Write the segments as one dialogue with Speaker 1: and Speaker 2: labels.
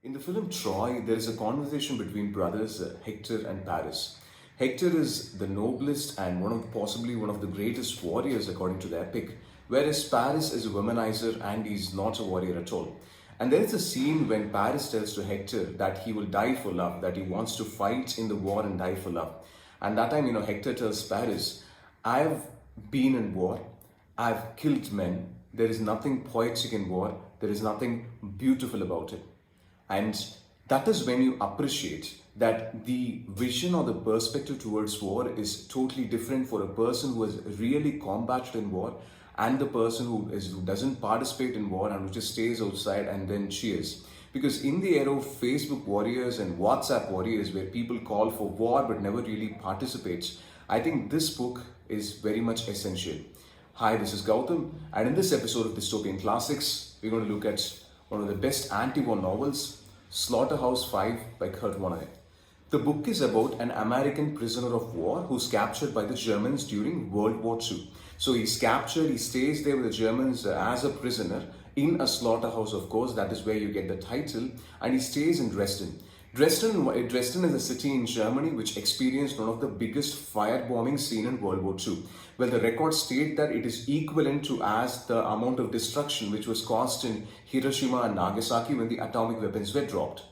Speaker 1: In the film Troy, there is a conversation between brothers Hector and Paris. Hector is the noblest and possibly one of the greatest warriors according to the epic, whereas Paris is a womanizer and he's not a warrior at all. And there is a scene when Paris tells to Hector that he will die for love, that he wants to fight in the war and die for love. And that time, Hector tells Paris, I've been in war, I've killed men, there is nothing poetic in war, there is nothing beautiful about it. And that is when you appreciate that the vision or the perspective towards war is totally different for a person who has really combated in war and the person who doesn't participate in war and who just stays outside and then cheers. Because in the era of Facebook warriors and WhatsApp warriors where people call for war but never really participates, I think this book is very much essential. Hi, this is Gautam, and in this episode of Dystopian Classics, we're going to look at one of the best anti-war novels, Slaughterhouse 5 by Kurt Vonnegut. The book is about an American prisoner of war who's captured by the Germans during World War II. So he's captured, he stays there with the Germans as a prisoner in a slaughterhouse, of course, that is where you get the title, and he stays in Dresden. Dresden is a city in Germany which experienced one of the biggest firebombing seen in World War II. Well, the records state that it is equivalent to as the amount of destruction which was caused in Hiroshima and Nagasaki when the atomic weapons were dropped.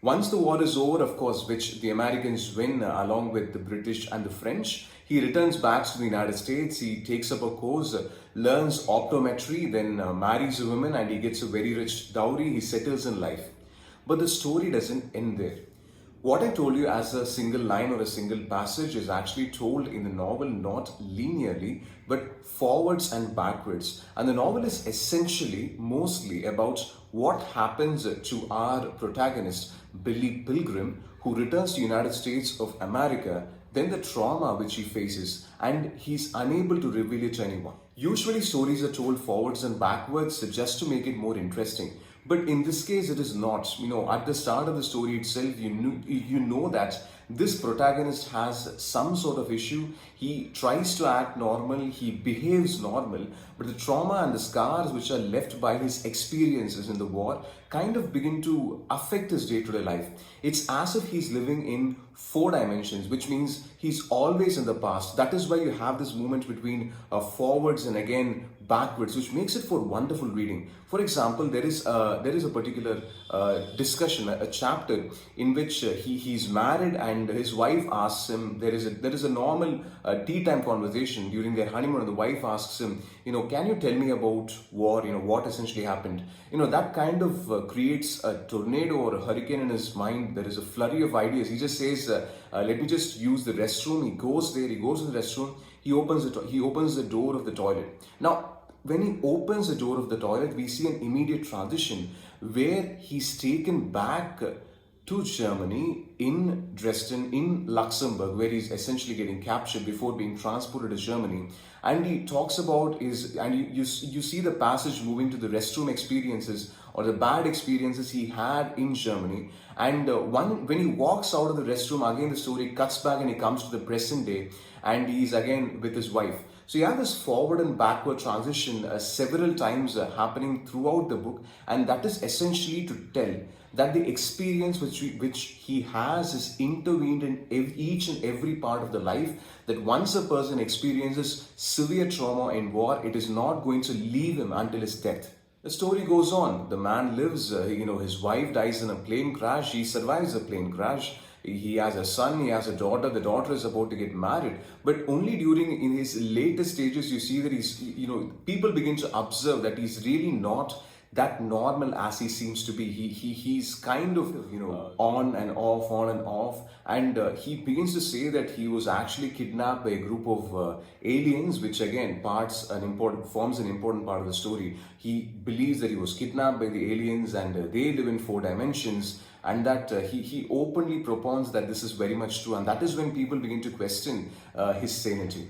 Speaker 1: Once the war is over, of course, which the Americans win along with the British and the French, he returns back to the United States, he takes up a course, learns optometry, then marries a woman and he gets a very rich dowry, he settles in life. But the story doesn't end there. What I told you as a single line or a single passage is actually told in the novel not linearly but forwards and backwards. And the novel is essentially mostly about what happens to our protagonist, Billy Pilgrim, who returns to the United States of America, then the trauma which he faces, and he's unable to reveal it to anyone. Usually stories are told forwards and backwards just to make it more interesting. But in this case, it is not. At the start of the story itself, you know that this protagonist has some sort of issue. He tries to act normal, he behaves normal, but the trauma and the scars which are left by his experiences in the war kind of begin to affect his day-to-day life. It's as if he's living in 4 dimensions, which means he's always in the past. That is why you have this movement between forwards and again backwards, which makes it for wonderful reading. For example, there is a particular discussion, a chapter in which he's married and his wife asks him. There is a normal tea time conversation during their honeymoon, and the wife asks him, can you tell me about war? What essentially happened? That kind of creates a tornado or a hurricane in his mind. There is a flurry of ideas. He just says, let me just use the restroom. He goes there. He goes to the restroom. He opens the door of the toilet. Now, when he opens the door of the toilet, we see an immediate transition where he's taken back to Germany in Dresden, in Luxembourg, where he's essentially getting captured before being transported to Germany. And he talks about you see the passage moving to the restroom experiences or the bad experiences he had in Germany. And when he walks out of the restroom, again the story cuts back and he comes to the present day and he's again with his wife. So you have this forward and backward transition several times happening throughout the book, and that is essentially to tell that the experience which he has is intervened in each and every part of the life, that once a person experiences severe trauma in war, it is not going to leave him until his death. The story goes on. The man lives, his wife dies in a plane crash, he survives a plane crash. He has a son, he has a daughter, the daughter is about to get married. But only in his later stages, you see that people begin to observe that he's really not that normal as he seems to be. He's kind of, on and off. And he begins to say that he was actually kidnapped by a group of aliens, which again forms an important part of the story. He believes that he was kidnapped by the aliens and they live in 4 dimensions. And that he openly propounds that this is very much true. And that is when people begin to question his sanity.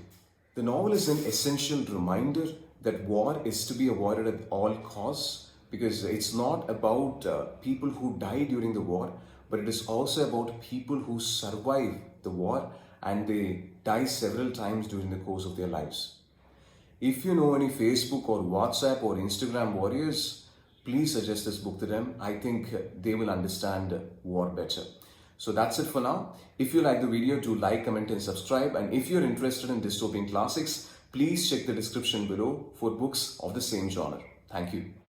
Speaker 1: The novel is an essential reminder that war is to be avoided at all costs, because it's not about people who die during the war, but it is also about people who survive the war and they die several times during the course of their lives. If you know any Facebook or WhatsApp or Instagram warriors, please suggest this book to them. I think they will understand war better. So that's it for now. If you like the video, do like, comment and subscribe. And if you're interested in dystopian classics, please check the description below for books of the same genre. Thank you.